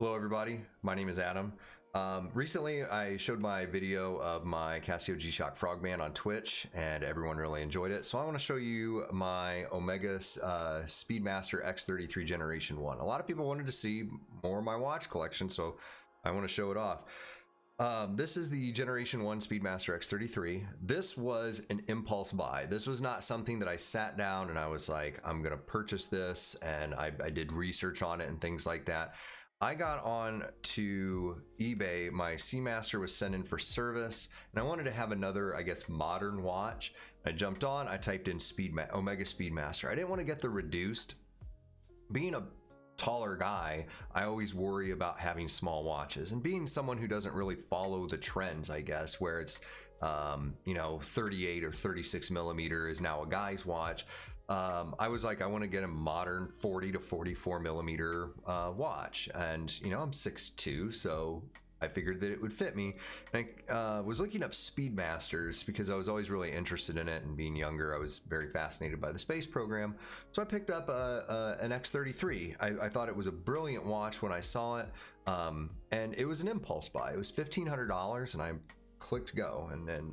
Hello everybody, my name is Adam. Recently I showed my video of my Casio G-Shock Frogman on Twitch and everyone really enjoyed it. So I want to show you my Omega Speedmaster X-33 Generation 1. A lot of people wanted to see more of my watch collection, so I want to show it off. This is the Generation 1 Speedmaster X-33. This was an impulse buy. This was not something that I sat down and I was like, I'm going to purchase this, and I did research on it and things like that. I got on to eBay, my Seamaster was sent in for service, and I wanted to have another, I guess, modern watch. I jumped on, I typed in Omega Speedmaster. I didn't want to get the reduced. Being a taller guy, I always worry about having small watches, and being someone who doesn't really follow the trends, I guess, where it's, 38 or 36 millimeter is now a guy's watch. I was like, I want to get a modern 40 to 44 millimeter watch, and I'm 6'2", so I figured that it would fit me. And I was looking up Speedmasters because I was always really interested in it, and being younger I was very fascinated by the space program, so I picked up an X-33. I thought it was a brilliant watch when I saw it, and it was an impulse buy. It was $1,500 and I clicked go, and then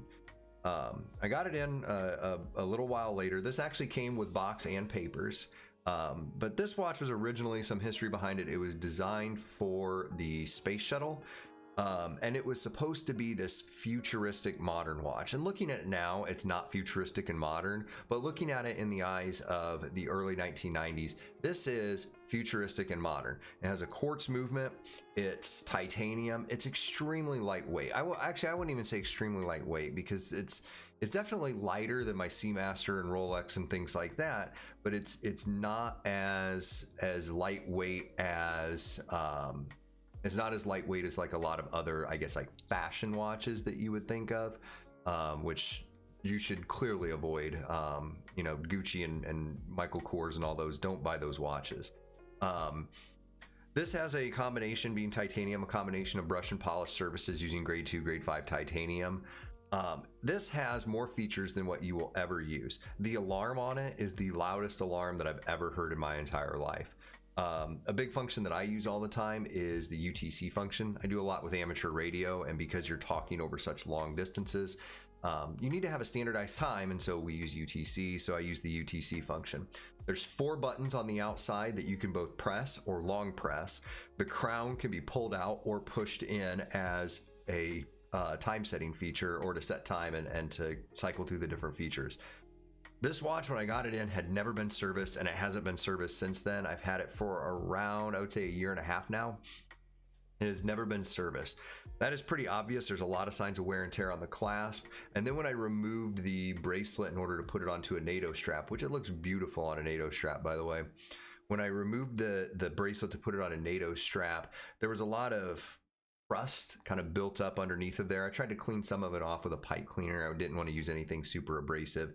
I got it in a little while later. This actually came with box and papers, but this watch was originally, some history behind it, it was designed for the space shuttle, and it was supposed to be this futuristic modern watch. And looking at it now, it's not futuristic and modern, but looking at it in the eyes of the early 1990s, this is futuristic and modern. It has a quartz movement, it's titanium, it's extremely lightweight. Actually, I wouldn't even say extremely lightweight, because it's definitely lighter than my Seamaster and Rolex and things like that, but it's not as lightweight as it's not as lightweight as like a lot of other, I guess, like fashion watches that you would think of, which you should clearly avoid. Gucci and Michael Kors and all those, don't buy those watches. This has a combination, being titanium, a combination of brush and polish surfaces using grade 2, grade 5 titanium. This has more features than what you will ever use. The alarm on it is the loudest alarm that I've ever heard in my entire life. A big function that I use all the time is the UTC function. I do a lot with amateur radio, and because you're talking over such long distances, you need to have a standardized time, and so we use UTC, so I use the UTC function. There's 4 buttons on the outside that you can both press or long press. The crown can be pulled out or pushed in as a time setting feature, or to set time and to cycle through the different features. This watch, when I got it in, had never been serviced, and it hasn't been serviced since then. I've had it for around, I would say, 1.5 years now. It has never been serviced. That is pretty obvious. There's a lot of signs of wear and tear on the clasp. And then when I removed the bracelet in order to put it onto a NATO strap, which it looks beautiful on a NATO strap, by the way. When I removed the bracelet to put it on a NATO strap, there was a lot of rust kind of built up underneath of there. I tried to clean some of it off with a pipe cleaner. I didn't want to use anything super abrasive.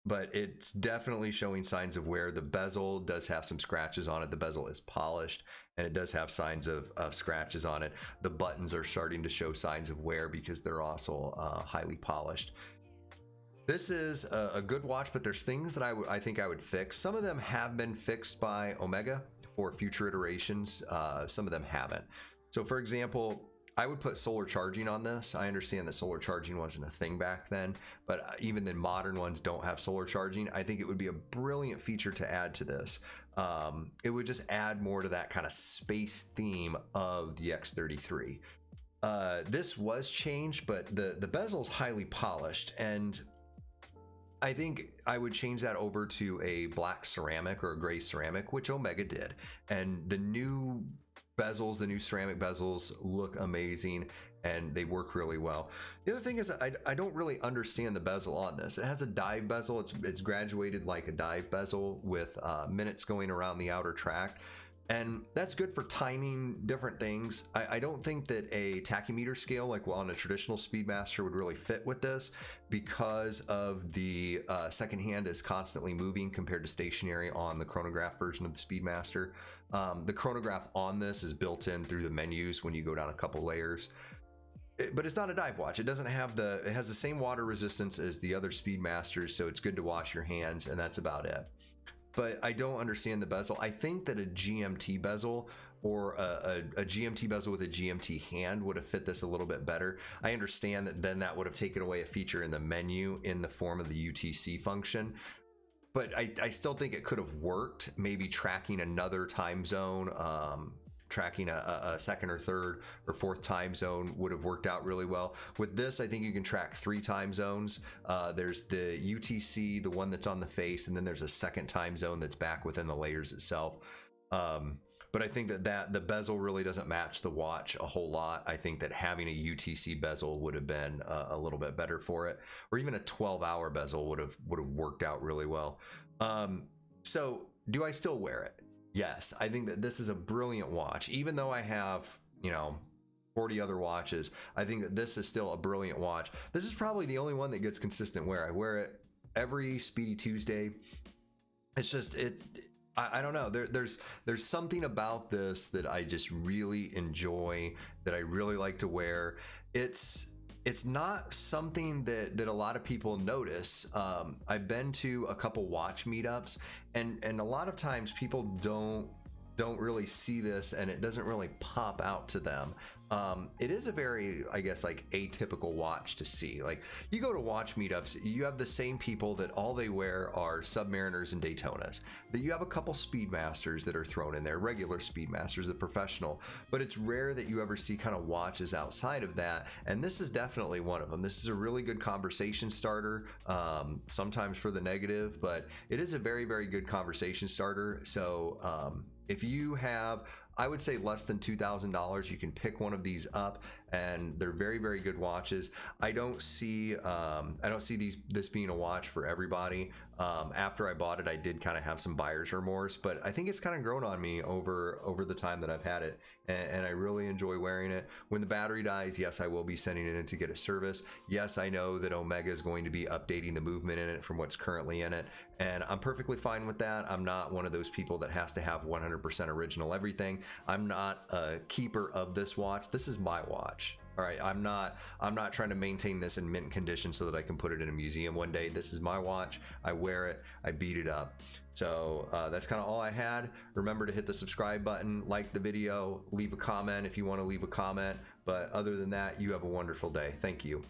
But it's definitely showing signs of wear. The bezel does have some scratches on it. The bezel is polished, and it does have signs of scratches on it. The buttons are starting to show signs of wear because they're also highly polished. This is a good watch, but there's things that I think I would fix. Some of them have been fixed by Omega for future iterations. Some of them haven't. So for example, I would put solar charging on this. I understand that solar charging wasn't a thing back then, but even the modern ones don't have solar charging. I think it would be a brilliant feature to add to this. It would just add more to that kind of space theme of the X-33. This was changed, but the bezel is highly polished, and I think I would change that over to a black ceramic or a gray ceramic, which Omega did. And the new bezels, the new ceramic bezels, look amazing, and they work really well. The other thing is, I don't really understand the bezel on this. It has a dive bezel. It's graduated like a dive bezel with minutes going around the outer track. And that's good for timing different things. I don't think that a tachymeter scale like on a traditional Speedmaster would really fit with this, because of the second hand is constantly moving compared to stationary on the chronograph version of the Speedmaster. The chronograph on this is built in through the menus when you go down a couple layers. But it's not a dive watch. It doesn't have it has the same water resistance as the other Speedmasters, so it's good to wash your hands, and that's about it. but I don't understand the bezel. I think that a GMT bezel or a GMT bezel with a GMT hand would have fit this a little bit better. I understand that then that would have taken away a feature in the menu in the form of the UTC function, but I still think it could have worked. Maybe tracking another time zone, tracking a second or third or fourth time zone would have worked out really well. With this, I think you can track 3 time zones. There's the UTC, the one that's on the face, and then there's a second time zone that's back within the layers itself. But I think that the bezel really doesn't match the watch a whole lot. I think that having a UTC bezel would have been a little bit better for it, or even a 12-hour bezel would have worked out really well. So do I still wear it? Yes, I think that this is a brilliant watch. Even though I have, 40 other watches, I think that this is still a brilliant watch. This is probably the only one that gets consistent wear. I wear it every Speedy Tuesday. It's just, I don't know. There's something about this that I just really enjoy, that I really like to wear. It's not something that a lot of people notice. I've been to a couple watch meetups, and a lot of times people don't really see this, and it doesn't really pop out to them. It is a very, I guess, like atypical watch to see. Like, you go to watch meetups, you have the same people that all they wear are Submariners and Daytonas. That you have a couple Speedmasters that are thrown in there, regular Speedmasters, the professional, but it's rare that you ever see kind of watches outside of that. And this is definitely one of them. This is a really good conversation starter, sometimes for the negative, but it is a very, very good conversation starter. So if you have, I would say, less than $2,000, you can pick one of these up, and they're very, very good watches. I don't see this being a watch for everybody. After I bought it, I did kind of have some buyer's remorse, but I think it's kind of grown on me over the time that I've had it, and I really enjoy wearing it. When the battery dies, yes, I will be sending it in to get a service. Yes, I know that Omega is going to be updating the movement in it from what's currently in it, and I'm perfectly fine with that. I'm not one of those people that has to have 100% original everything. I'm not a keeper of this watch. This is my watch. All right, I'm not trying to maintain this in mint condition so that I can put it in a museum one day. This is my watch. I wear it. I beat it up. So that's kind of all I had. Remember to hit the subscribe button, like the video, leave a comment if you want to leave a comment. But other than that, you have a wonderful day. Thank you.